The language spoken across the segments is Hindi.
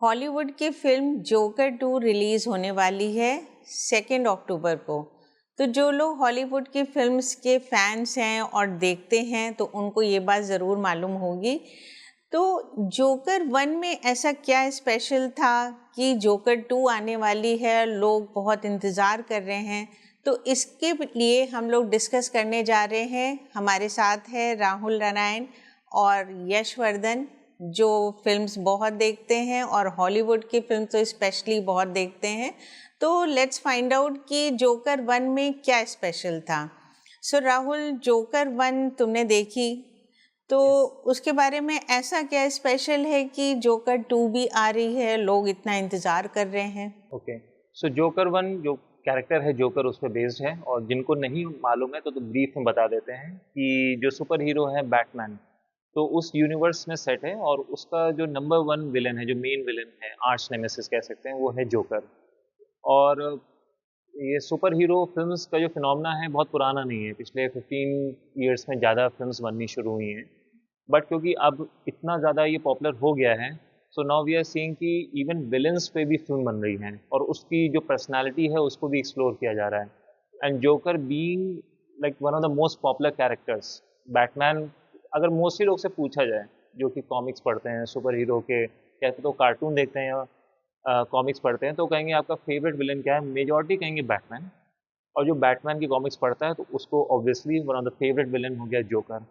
हॉलीवुड की फिल्म जोकर 2 रिलीज़ होने वाली है 2 अक्टूबर को। तो जो लोग हॉलीवुड की फिल्म्स के फैंस हैं और देखते हैं तो उनको ये बात ज़रूर मालूम होगी। तो जोकर 1 में ऐसा क्या स्पेशल था कि जोकर 2 आने वाली है, लोग बहुत इंतज़ार कर रहे हैं। तो इसके लिए हम लोग डिस्कस करने जा रहे हैं। हमारे साथ है राहुल नारायण और यशवर्धन, जो फिल्म्स बहुत देखते हैं और हॉलीवुड की फिल्म तो स्पेशली बहुत देखते हैं। तो लेट्स फाइंड आउट कि जोकर 1 में क्या स्पेशल था। सो राहुल, जोकर 1 तुमने देखी, तो उसके बारे में ऐसा क्या स्पेशल है कि जोकर 2 भी आ रही है, लोग इतना इंतज़ार कर रहे हैं? ओके, सो जोकर 1 जो कैरेक्टर है जोकर उस पे बेस्ड है, और जिनको नहीं मालूम है तो ब्रीफ में बता देते हैं कि जो सुपर हीरो है बैटमैन, तो उस यूनिवर्स में सेट है, और उसका जो नंबर 1 विलन है, जो मेन विलन है, आर्च नेमेसिस कह सकते हैं, वो है जोकर। और ये सुपर हीरो फिल्म्स का जो फिनोमेना है बहुत पुराना नहीं है, पिछले 15 ईयर्स में ज़्यादा फिल्म्स बननी शुरू हुई हैं, बट क्योंकि अब इतना ज़्यादा ये पॉपुलर हो गया है, so now we are seeing कि इवन विलन्स पे भी फिल्म बन रही हैं, और उसकी जो पर्सनालिटी है उसको भी एक्सप्लोर किया जा रहा है। And joker being like one of the most popular characters, Batman, अगर मोस्टली लोग से पूछा जाए जो कि कॉमिक्स पढ़ते हैं सुपर हीरो के, या तो कार्टून देखते हैं या कॉमिक्स पढ़ते हैं, तो कहेंगे आपका फेवरेट विलन क्या है, मेजॉरिटी कहेंगे बैटमैन। और जो बैटमैन की कॉमिक्स पढ़ता है तो उसको obviously one of the favourite villain हो गया जोकर।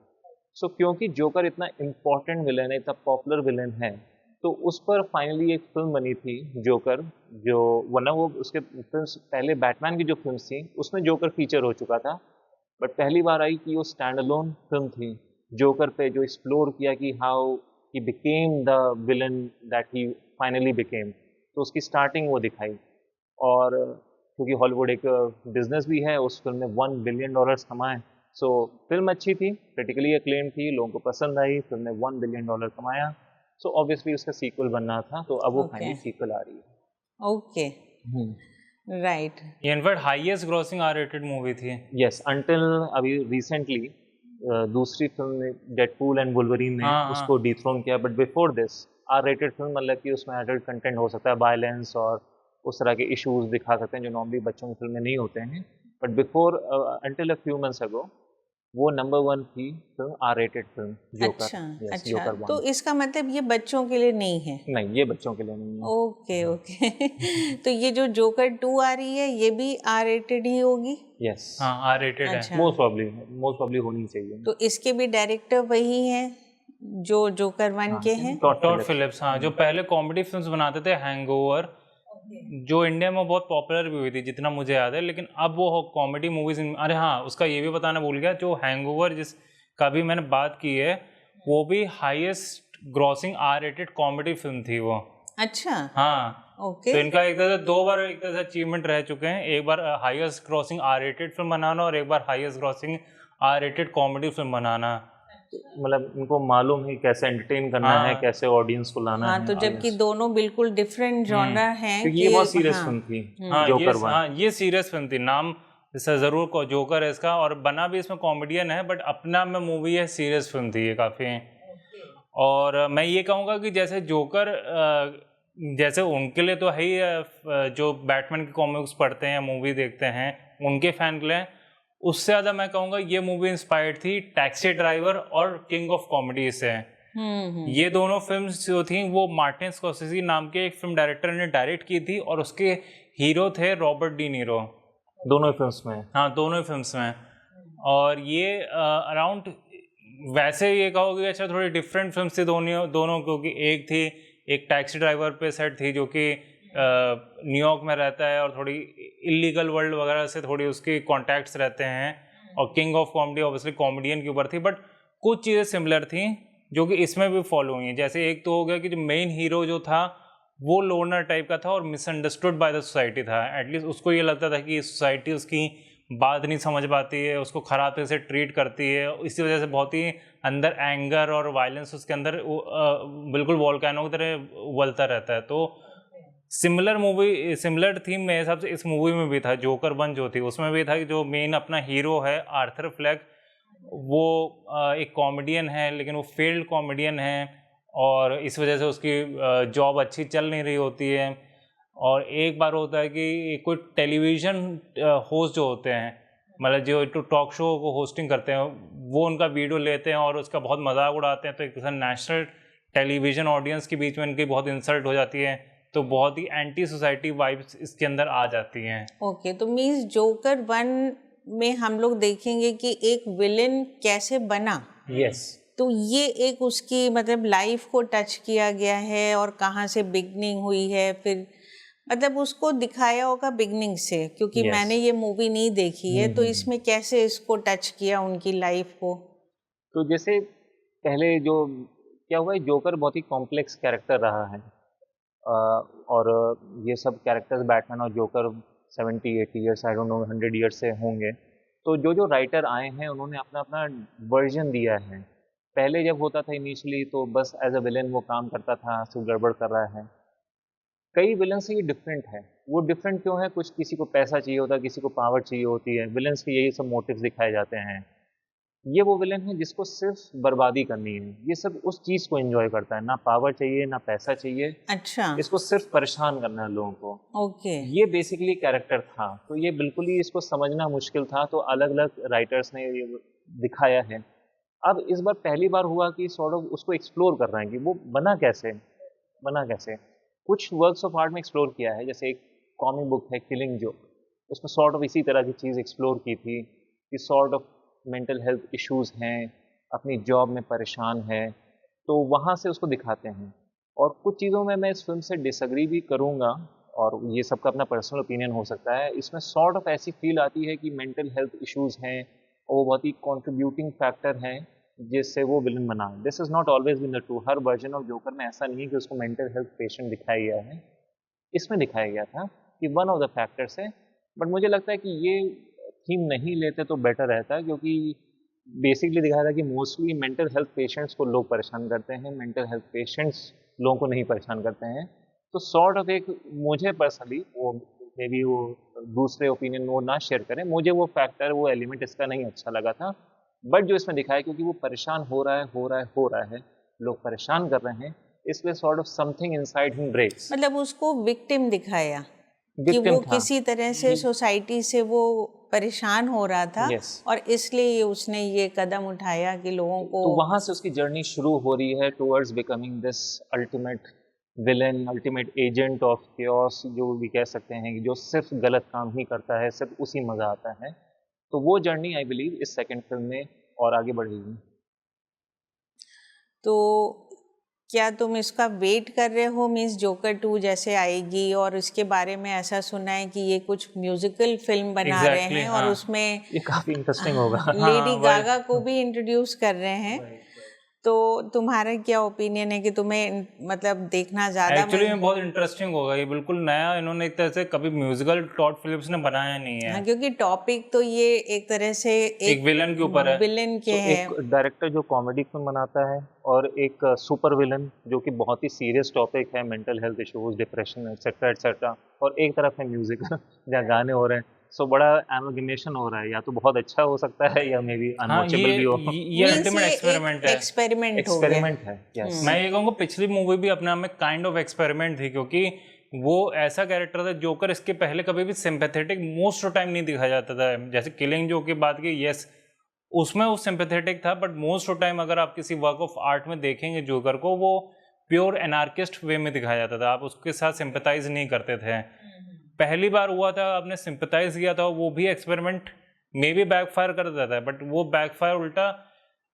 सो क्योंकि जोकर इतना इम्पॉर्टेंट विलन है, इतना पॉपुलर विलन है, तो उस पर फाइनली एक फिल्म बनी थी जोकर, जो वरना वो उसके फिल्म पहले बैटमैन की जो फिल्म थी उसमें जोकर फीचर हो चुका था, बट पहली बार आई कि वो स्टैंड अलोन फिल्म थी जोकर पे, जो एक्सप्लोर किया कि how he became the villain that he finally became. तो उसकी स्टार्टिंग वो दिखाई, और क्योंकि हॉलीवुड एक बिजनेस भी है, उस फिल्म ने $1 बिलियन कमाए। सो फिल्म अच्छी थी, क्रिटिकली अक्लेम थी, लोगों को पसंद आई, फिल्म ने $1 बिलियन कमाया। सो ऑब्वियसली उसका सीक्वल बनना था, तो अब वो फाइनली सीक्वल आ रही है। Okay, right. ये in fact highest grossing R rated movie थी। यस, अंटिल अभी रिसेंटली दूसरी फिल्म डेडपूल एंड वुल्वरीन ने उसको डिथ्रोन किया, but before this R rated film, मतलब कि उसमें एडल्ट कंटेंट हो सकता है, वायलेंस और उस तरह के इश्यूज दिखा सकते हैं जो नॉर्मली बच्चों की फिल्म में नहीं होते हैं, but before until a few months ago वो नंबर 1 थी film, R rated film Joker. अच्छा, जोकर 1। तो इसका मतलब ये बच्चों के लिए नहीं है? नहीं, ये बच्चों के लिए नहीं है। ओके। तो ये जो जोकर 2 आ रही है ये भी आर रेटेड ही होगी? यस, हाँ, आर रेटेड है। मोस्ट प्रॉब्ली होनी चाहिए। तो इसके भी डायरेक्टर वही हैं जो जोकर 1 के हैं? टॉड फिलिप्स, हाँ, जो पहले कॉमेडी फिल्म्स बनाते थे, हैंगओवर, जो इंडिया में बहुत पॉपुलर भी हुई थी जितना मुझे याद है, लेकिन अब वो कॉमेडी मूवीज, अरे हाँ, उसका ये भी बताना भूल गया, जो हैंगओवर जिसका भी मैंने बात की है, वो भी highest grossing R rated comedy film थी वो। अच्छा, हाँ, ओके। तो इनका एक तरह से 2 बार एक तरह से अचीवमेंट रह चुके हैं, एक बार highest grossing R rated film बनाना और एक बार highest grossing R rated comedy film बनाना। मतलब इनको मालूम है कैसे एंटरटेन करना है, कैसे ऑडियंस को लाना है। तो जबकि दोनों बिल्कुल डिफरेंट जॉनर हैं, क्योंकि ये बहुत सीरियस फिल्म थी। ये सीरियस फिल्म थी, नाम जरूर को जोकर है इसका, और बना भी इसमें कॉमेडियन है, बट अपना में मूवी है, सीरियस फिल्म थी ये काफ़ी। और मैं ये कहूँगा कि जैसे जोकर, जैसे उनके लिए तो है ही, जो बैटमैन की कॉमिक्स पढ़ते हैं, मूवी देखते हैं, उनके फैन के लिए, उससे ज़्यादा मैं कहूँगा ये मूवी इंस्पायर्ड थी टैक्सी ड्राइवर और किंग ऑफ कॉमेडी से। ये दोनों फिल्म्स जो थी वो मार्टिन स्कॉर्सेज़ी नाम के एक फिल्म डायरेक्टर ने डायरेक्ट की थी, और उसके हीरो थे रॉबर्ट डी नीरो। दोनों फिल्म्स में? हाँ, दोनों फिल्म्स में। और ये अराउंड, वैसे ये कहोगे अच्छा थोड़ी डिफरेंट फिल्म्स थी दोनों, क्योंकि एक थी, एक टैक्सी ड्राइवर पे सेट थी जो कि न्यूयॉर्क में रहता है और थोड़ी इलीगल वर्ल्ड वगैरह से थोड़ी उसकी कॉन्टैक्ट्स रहते हैं, और king of comedy obviously comedian के ऊपर थी, बट कुछ चीज़ें सिमिलर थी जो कि इसमें भी फॉलो हुई हैं। जैसे एक तो हो गया कि जो मेन हीरो जो था वो लोनर टाइप का था और मिसअंडरस्टूड बाय द सोसाइटी था, एटलीस्ट उसको ये लगता था कि सोसाइटी उसकी बात नहीं समझ पाती है, उसको ख़राब तरह से ट्रीट करती है, इसी वजह से बहुत ही अंदर एंगर और वायलेंस उसके अंदर बिल्कुल वॉल्केनो की तरह उबलता रहता है। तो सिमिलर थीम मेरे हिसाब से इस मूवी में भी था। जोकर 1 जो थी उसमें भी था कि जो मेन अपना हीरो है आर्थर फ्लेक, वो एक कॉमेडियन है, लेकिन वो फेल्ड कॉमेडियन है, और इस वजह से उसकी जॉब अच्छी चल नहीं रही होती है। और एक बार होता है कि कोई टेलीविज़न होस्ट जो होते हैं, मतलब जो टॉक शो को होस्टिंग करते हैं, वो उनका वीडियो लेते हैं और उसका बहुत मजाक उड़ाते हैं, तो एक तरह नेशनल टेलीविज़न ऑडियंस के बीच में इनकी बहुत इंसल्ट हो जाती है, तो बहुत ही एंटी सोसाइटी वाइब्स इसके अंदर आ जाती हैं। ओके, तो मीन्स जोकर 1 में हम लोग देखेंगे कि एक विलेन कैसे बना। यस, तो ये एक उसकी मतलब लाइफ को टच किया गया है और कहाँ से बिगनिंग हुई है, फिर मतलब उसको दिखाया होगा बिगनिंग से, क्योंकि Yes. मैंने ये मूवी नहीं देखी है, तो इसमें कैसे इसको टच किया उनकी लाइफ को। तो जैसे पहले जो क्या हुआ है, जोकर बहुत ही कॉम्प्लेक्स कैरेक्टर रहा है, और ये सब कैरेक्टर्स बैटमैन और joker 70-80 years, I don't know 100 years से होंगे। तो जो जो राइटर आए हैं उन्होंने अपना अपना वर्जन दिया है। पहले जब होता था इनिशियली तो बस एज अ विलन वो काम करता था, सिर्फ गड़बड़ कर रहा है। कई विलन से ये डिफरेंट है। वो डिफरेंट क्यों है? कुछ किसी को पैसा चाहिए होता है, किसी को पावर चाहिए होती है, विलन्स के यही सब मोटिव्स दिखाए जाते हैं। ये वो विलन है जिसको सिर्फ बर्बादी करनी है, ये सब उस चीज़ को एंजॉय करता है, ना पावर चाहिए ना पैसा चाहिए, अच्छा, इसको सिर्फ परेशान करना है लोगों को। ओके, ये बेसिकली कैरेक्टर था, तो ये बिल्कुल ही इसको समझना मुश्किल था, तो अलग अलग राइटर्स ने ये दिखाया है। अब इस बार पहली बार हुआ कि सॉर्ट ऑफ उसको एक्सप्लोर कर रहे हैं कि वो बना कैसे। कुछ वर्क्स ऑफ आर्ट में एक्सप्लोर किया है, जैसे एक कॉमिक बुक है किलिंग जोक, उसमें सॉर्ट ऑफ इसी तरह की चीज़ एक्सप्लोर की थी कि sort of mental health issues हैं, अपनी जॉब में परेशान है, तो वहाँ से उसको दिखाते हैं। और कुछ चीज़ों में मैं इस फिल्म से डिसएग्री भी करूँगा, और ये सबका अपना पर्सनल ओपिनियन हो सकता है। इसमें सॉर्ट ऑफ ऐसी फील आती है कि मेंटल हेल्थ इश्यूज़ हैं और वो बहुत ही कंट्रीब्यूटिंग फैक्टर हैं जिससे वो विलन बना। This is not always been the true. हर वर्जन ऑफ जोकर में ऐसा नहीं है कि उसको मेंटल हेल्थ पेशेंट दिखाया गया है। इसमें दिखाया गया था कि वन ऑफ द फैक्टर्स है, बट मुझे लगता है कि ये थीम नहीं लेते तो बेटर रहता, क्योंकि बेसिकली दिखाया था कि मोस्टली मेंटल हेल्थ पेशेंट्स को लोग परेशान करते हैं, मेंटल हेल्थ पेशेंट्स लोगों को नहीं परेशान करते हैं। तो सॉर्ट ऑफ एक, मुझे पर्सनली वो मे बी वो दूसरे ओपिनियन वो ना शेयर करें, मुझे वो फैक्टर वो एलिमेंट इसका नहीं अच्छा लगा था। बट जो इसमें दिखाया, क्योंकि वो परेशान हो रहा है, लोग परेशान कर रहे हैं, इसलिए sort of something inside him breaks. मतलब उसको विक्टिम दिखाया कि विक्टिम वो था। किसी तरह से सोसाइटी से वो परेशान हो रहा था, Yes. और इसलिए उसने ये कदम उठाया कि लोगों को। तो वहाँ से उसकी जर्नी शुरू हो रही है towards becoming this ultimate villain, ultimate agent of chaos, जो भी कह सकते हैं, कि जो सिर्फ गलत काम ही करता है, सिर्फ उसी मज़ा आता है। तो वो जर्नी आई बिलीव इस सेकंड फिल्म में और आगे बढ़ेगी। तो क्या तुम इसका वेट कर रहे हो, मीन्स जोकर 2 जैसे आएगी, और इसके बारे में ऐसा सुना है कि ये कुछ म्यूजिकल फिल्म बना रहे Exactly, हैं, हाँ। और उसमें ये काफ़ी इंटरेस्टिंग होगा। लेडी गागा को भी इंट्रोड्यूस कर रहे हैं। तो तुम्हारा क्या ओपिनियन है कि तुम्हें मतलब देखना ज़्यादा? एक्चुअली में बहुत इंटरेस्टिंग होगा, ये बिल्कुल नया, इन्होंने एक तरह से कभी म्यूजिकल टॉड फिल्म्स ने बनाया नहीं है। हाँ, क्योंकि टॉपिक तो ये एक तरह से एक विलन के ऊपर है। विलन के तो है। एक डायरेक्टर जो कॉमेडी फिल्म बनाता है, और एक सुपर विलन जो कि बहुत ही सीरियस टॉपिक है, mental health issues, depression etcetera etcetera, और एक तरफ है म्यूजिक जहाँ गाने हो रहे हैं। सो बड़ा एमोगिनेशन हो रहा है, या तो बहुत अच्छा हो सकता है या मे बी हाँ, अनवॉचेबल भी हो। ये अल्टीमेट एक्सपेरिमेंट है। एक्सपेरिमेंट हो गया। एक्सपेरिमेंट है, यस। मैं ये कहूँगा पिछली मूवी भी अपने आप में काइंड ऑफ एक्सपेरिमेंट थी, क्योंकि वो ऐसा कैरेक्टर था जोकर, इसके पहले कभी भी सिंपैथेटिक मोस्ट ऑफ टाइम नहीं दिखाया जाता था। जैसे किलिंग जोक की बात की, यस उसमें वो सिंपैथेटिक था, बट मोस्ट ऑफ टाइम अगर आप किसी वर्क ऑफ आर्ट में देखेंगे जोकर को, वो प्योर एनार्किस्ट वे में दिखाया जाता था, आप उसके साथ सिंपैथाइज नहीं करते थे। पहली बार हुआ था, आपने सिंपैथाइज किया था, वो भी एक्सपेरिमेंट मे भी बैकफायर कर देता था, बट वो बैकफायर उल्टा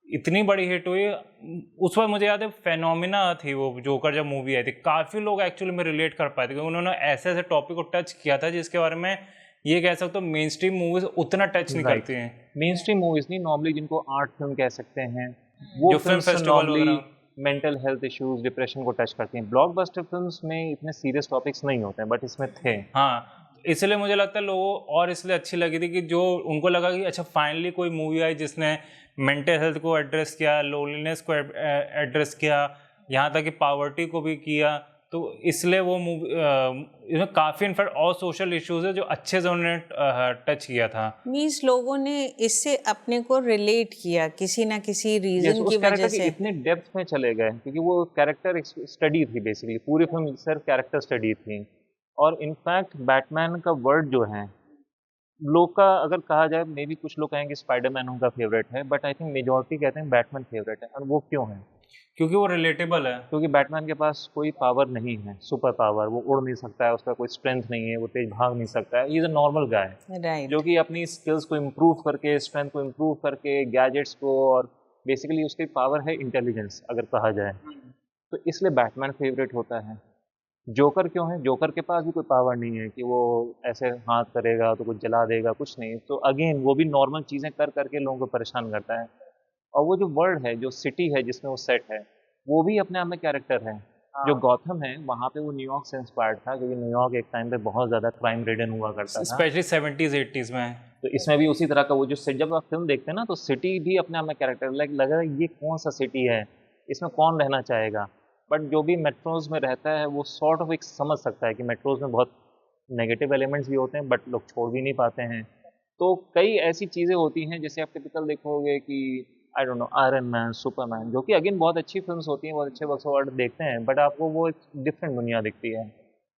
इतनी बड़ी हिट हुई। उस वक्त मुझे याद है फेनोमिना थी वो जोकर, जब मूवी आई थी, काफ़ी लोग एक्चुअली में रिलेट कर पाए थे, क्योंकि उन्होंने ऐसे ऐसे टॉपिक को टच किया था जिसके बारे में ये कह सकते हो मेन स्ट्रीम मूवीज उतना टच नहीं करती हैं। मेन स्ट्रीम मूवीज नहीं, नॉर्मली जिनको आर्ट फिल्म कह सकते हैं, वो जो film festival normally mental health issues, depression को टच करती हैं। ब्लॉकबस्टर फिल्म्स में इतने सीरियस टॉपिक्स नहीं होते हैं, बट इसमें थे। हाँ, इसलिए मुझे लगता है लोगों और इसलिए अच्छी लगी थी कि जो उनको लगा कि अच्छा फाइनली कोई मूवी आई जिसने मेंटल हेल्थ को एड्रेस किया, लोनलीनेस को एड्रेस किया, यहाँ तक कि पॉवर्टी को भी किया। तो इसलिए वो मूवी इसमें काफ़ी इनफैक्ट और सोशल इश्यूज है जो अच्छे से उन्होंने टच किया था। मीन्स लोगों ने इससे अपने को रिलेट किया किसी ना किसी यस, रीजन उस की वजह कैरेक्टर की से। इतने डेप्थ में चले गए क्योंकि वो कैरेक्टर स्टडी थी, बेसिकली पूरी फिल्म सिर्फ कैरेक्टर स्टडी थी। और इनफैक्ट बैटमैन का वर्ड जो है, लोग का अगर कहा जाए, मे बी कुछ लोग कहेंगे स्पाइडरमैन उनका फेवरेट है, बट आई थिंक मेजॉरिटी कहते हैं बैटमैन फेवरेट है। और वो क्यों है? क्योंकि वो रिलेटेबल है। क्योंकि बैटमैन के पास कोई पावर नहीं है, सुपर पावर, वो उड़ नहीं सकता है, उसका कोई स्ट्रेंथ नहीं है, वो तेज भाग नहीं सकता है, is a normal guy right. जो कि अपनी स्किल्स को इम्प्रूव करके, स्ट्रेंथ को इम्प्रूव करके, गैजेट्स को, और बेसिकली उसकी पावर है इंटेलिजेंस अगर कहा जाए, तो इसलिए बैटमैन फेवरेट होता है। जोकर क्यों है? जोकर के पास भी कोई पावर नहीं है कि वो ऐसे हाथ करेगा तो कुछ जला देगा, कुछ नहीं। तो अगेन वो भी नॉर्मल चीज़ें कर करके लोगों को परेशान करता है। और वो जो वर्ल्ड है, जो सिटी है जिसमें वो सेट है, वो भी अपने आप में कैरेक्टर है। जो गॉथम है वहाँ पे वो न्यूयॉर्क से इंस्पायर्ड था, क्योंकि न्यूयॉर्क एक टाइम पे बहुत ज़्यादा क्राइम रिडन हुआ करता था। स्पेशली 70s 80s में। तो इसमें भी उसी तरह का वो जो जब आप फिल्म देखते हैं ना, तो सिटी भी अपने आप में कैरेक्टर, लाइक लग रहा है ये कौन सा सिटी है, इसमें कौन रहना चाहेगा। बट जो भी मेट्रोज में रहता है वो सॉर्ट ऑफ एक समझ सकता है कि मेट्रोज में बहुत नेगेटिव एलिमेंट्स भी होते हैं, बट लोग छोड़ भी नहीं पाते हैं। तो कई ऐसी चीज़ें होती हैं, जैसे आप टिपिकल देखोगे कि I don't know iron man, Superman, जो कि अगेन बहुत अच्छी फिल्म्स होती हैं, बहुत अच्छे बॉक्स अवार्ड देखते हैं, बट आपको वो एक डिफरेंट दुनिया दिखती है।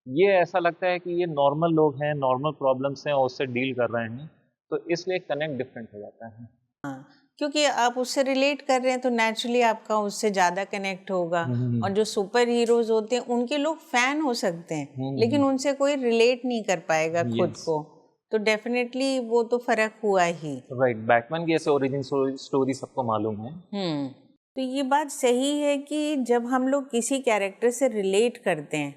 ये ऐसा लगता है कि ये नॉर्मल लोग हैं, नॉर्मल प्रॉब्लम्स हैं और उससे डील कर रहे हैं, तो इसलिए कनेक्ट डिफरेंट हो जाता है। हाँ, क्योंकि आप उससे रिलेट कर रहे हैं तो नेचुरली आपका उससे ज़्यादा कनेक्ट होगा। और जो सुपर हीरोज होते हैं उनके लोग फैन हो सकते हैं, लेकिन उनसे कोई रिलेट नहीं कर पाएगा खुद Yes. को, तो डेफिनेटली वो तो फर्क हुआ ही। राइट, बैटमैन की ऐसे ओरिजिन स्टोरी सबको मालूम है। तो ये बात सही है कि जब हम लोग किसी कैरेक्टर से रिलेट करते हैं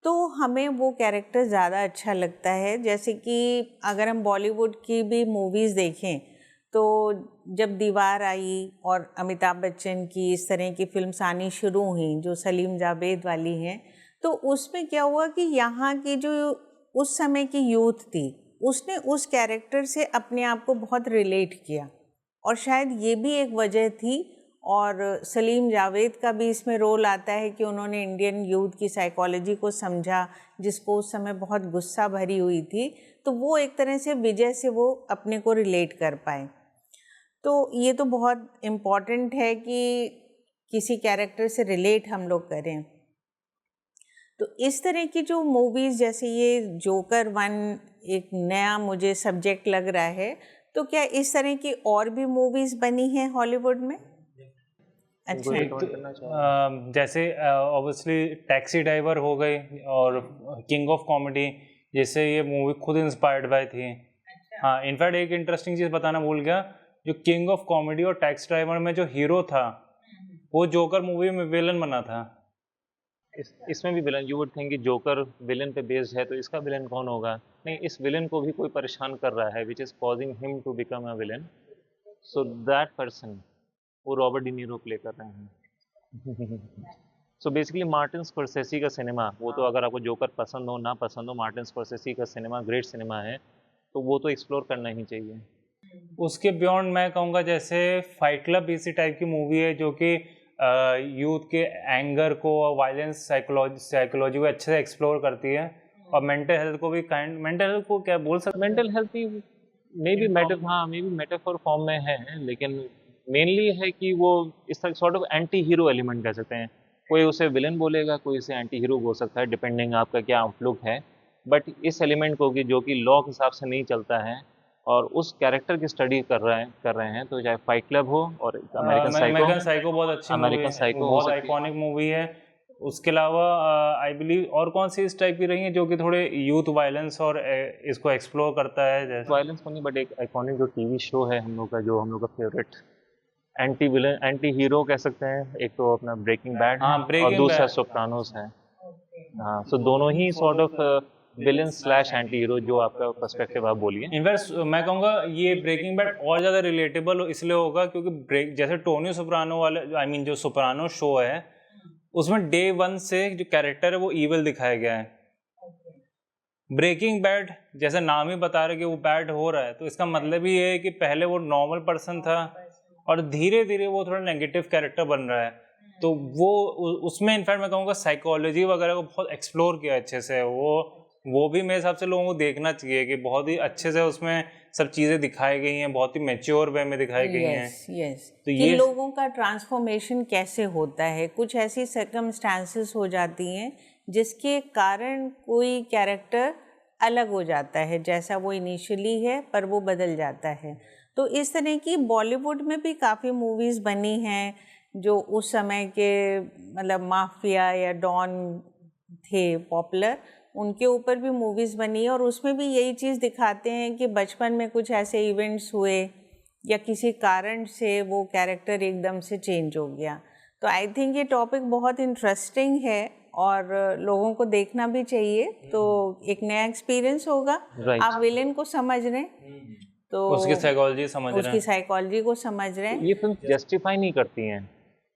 तो हमें वो कैरेक्टर ज़्यादा अच्छा लगता है। जैसे कि अगर हम बॉलीवुड की भी मूवीज़ देखें तो जब दीवार आई और अमिताभ बच्चन की इस तरह की फिल्म्स आनी शुरू हुई जो सलीम जावेद वाली हैं, तो उसमें क्या हुआ कि यहाँ की जो उस समय की यूथ थी उसने उस कैरेक्टर से अपने आप को बहुत रिलेट किया, और शायद ये भी एक वजह थी। और सलीम जावेद का भी इसमें रोल आता है कि उन्होंने इंडियन यूथ की साइकोलॉजी को समझा, जिसको उस समय बहुत गुस्सा भरी हुई थी, तो वो एक तरह से विजय से वो अपने को रिलेट कर पाए। तो ये तो बहुत इम्पॉर्टेंट है कि किसी कैरेक्टर से रिलेट हम लोग करें। तो इस तरह की जो मूवीज़, जैसे ये जोकर 1 एक नया मुझे सब्जेक्ट लग रहा है, तो क्या इस तरह की और भी मूवीज़ बनी हैं हॉलीवुड में? अच्छा। एक जैसे ऑब्वियसली टैक्सी ड्राइवर हो गई और किंग ऑफ कॉमेडी, जैसे ये मूवी खुद इंस्पायर्ड बाय थी। हाँ, इनफैक्ट एक इंटरेस्टिंग चीज़ बताना भूल गया, जो किंग ऑफ कॉमेडी और टैक्सी ड्राइवर में जो हीरो था वो जोकर मूवी में विलन बना था। इसमें भी विलन, यू वुड थिंक कि जोकर विलन पे बेस्ड है तो इसका विलन कौन होगा? नहीं, इस विलन को भी कोई परेशान कर रहा है, which is causing him to become a villain. So that person वो रॉबर्ट डी नीरो प्ले कर रहे हैं। सो बेसिकली मार्टिन स्कॉर्सेसी का सिनेमा, वो तो अगर आपको जोकर पसंद हो ना पसंद हो, मार्टिन स्कॉर्सेसी का सिनेमा ग्रेट सिनेमा है, तो वो तो एक्सप्लोर करना ही चाहिए। उसके बियॉन्ड मैं कहूँगा जैसे फाइट क्लब इसी टाइप की मूवी है जो कि यूथ के एंगर को और वायलेंस साइकोलॉजी को अच्छे से एक्सप्लोर करती है, और मेंटल हेल्थ को भी मेंटल हेल्थ को क्या बोल सकते, मेंटल हेल्थ भी मे बी मेटाफोर फॉर्म में है, लेकिन मेनली है कि वो इस तरह sort of anti hero element कह सकते हैं। कोई उसे विलन बोलेगा, कोई उसे एंटी हीरो बोल सकता है, डिपेंडिंग आपका क्या आउटलुक है। बट इस एलिमेंट को कि जो कि लॉ के हिसाब से नहीं चलता है और उस कैरेक्टर की स्टडी कर रहे हैं, तो चाहे फाइट क्लब हो और अमेरिकन साइको बहुत अच्छी मूवी अमेरिकन है, साइको बहुत आइकॉनिक मूवी है। उसके अलावा आई बिलीव और कौन सी इस टाइप की रही है जो कि थोड़े यूथ वायलेंस और इसको एक्सप्लोर करता है, जैसे वायलेंस को नहीं, बट एक आइकॉनिक जो टीवी शो है हम लोग का, जो हम लोग का favourite anti villain anti hero कह सकते हैं, एक तो अपना ब्रेकिंग बैड हाँ, और Breaking दूसरा Bad। सोप्रानोस है। हाँ, सो दोनों ही sort of villain slash anti hero, जो आपका पर्सपेक्टिव आप बोलिए। इनफैक्ट मैं कहूँगा ये ब्रेकिंग बैड और ज़्यादा रिलेटेबल इसलिए होगा क्योंकि जैसे टोनी सोप्रानो वाले, आई मीन जो सोप्रानो शो है, उसमें डे 1 से जो कैरेक्टर है वो ईविल दिखाया गया है। ब्रेकिंग बैड जैसे नाम ही बता रहे कि वो बैड हो रहा है, तो इसका मतलब ये है कि पहले वो नॉर्मल पर्सन था और धीरे धीरे वो थोड़ा नेगेटिव कैरेक्टर बन रहा है। तो वो उसमें इनफैक्ट मैं कहूँगा साइकोलॉजी वगैरह को बहुत एक्सप्लोर किया अच्छे से। वो भी मेरे हिसाब से लोगों को देखना चाहिए कि बहुत ही अच्छे से उसमें सब चीज़ें दिखाई गई हैं, बहुत ही मैच्योर वे में दिखाई गई हैं। यस तो कि ये लोगों का ट्रांसफॉर्मेशन कैसे होता है, कुछ ऐसी सर्कमस्टांसेस हो जाती हैं जिसके कारण कोई कैरेक्टर अलग हो जाता है, जैसा वो इनिशियली है पर वो बदल जाता है। तो इस तरह की बॉलीवुड में भी काफ़ी मूवीज़ बनी हैं जो उस समय के मतलब माफिया या डॉन थे पॉपुलर, उनके ऊपर भी मूवीज़ बनी है और उसमें भी यही चीज़ दिखाते हैं कि बचपन में कुछ ऐसे इवेंट्स हुए या किसी कारण से वो कैरेक्टर एकदम से चेंज हो गया। तो आई थिंक ये टॉपिक बहुत इंटरेस्टिंग है और लोगों को देखना भी चाहिए, तो एक नया एक्सपीरियंस होगा। Right. आप विलेन को समझ रहे हैं तो उसकी साइकोलॉजी समझ रहे उसकी हैं। साइकोलॉजी को समझ रहे हैं। ये फिल्म जस्टिफाई नहीं करती हैं,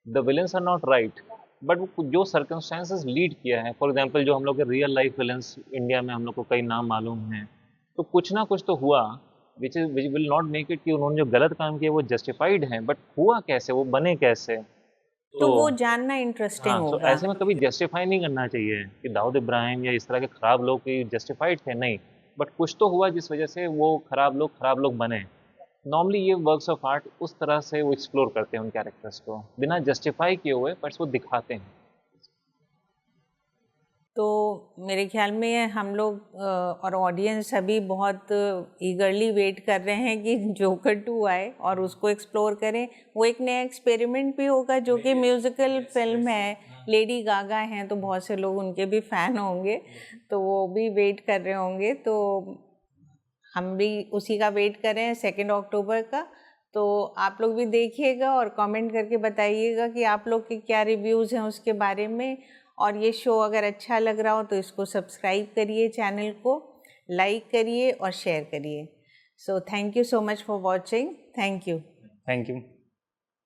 the villains are not right, but वो जो सर्कमस्टेंसेस लीड किया है, फॉर एग्जांपल जो हम लोग के रियल लाइफ विलन्स इंडिया में हम लोग को कई नाम मालूम हैं, तो कुछ ना कुछ तो हुआ which will not make it कि उन्होंने जो गलत काम किया वो जस्टिफाइड है, बट हुआ कैसे, वो बने कैसे, तो वो जानना इंटरेस्टिंग हाँ, तो होगा। ऐसे में कभी जस्टिफाई नहीं करना चाहिए कि दाऊद इब्राहिम या इस तरह के खराब लोग की जस्टिफाइड थे, नहीं, बट कुछ तो हुआ जिस वजह से वो खराब लोग बने। नॉर्मली ये वर्क्स ऑफ आर्ट उस तरह से वो एक्सप्लोर करते हैं उन कैरेक्टर्स को बिना जस्टिफाई किए हुए, बट वो दिखाते हैं। तो मेरे ख्याल में हम लोग और ऑडियंस अभी बहुत ईगरली वेट कर रहे हैं कि जोकर 2 आए और उसको एक्सप्लोर करें। वो एक नया एक्सपेरिमेंट भी होगा जो कि म्यूज़िकल फिल्म है, लेडी गागा हैं तो बहुत से लोग उनके भी फ़ैन होंगे, तो वो भी वेट कर रहे होंगे। तो हम भी उसी का वेट कर रहे हैं 2 अक्टूबर का। तो आप लोग भी देखिएगा और कमेंट करके बताइएगा कि आप लोग के क्या रिव्यूज़ हैं उसके बारे में। और ये शो अगर अच्छा लग रहा हो तो इसको सब्सक्राइब करिए, चैनल को लाइक करिए और शेयर करिए। So thank you so much for watching. Thank you. Thank you.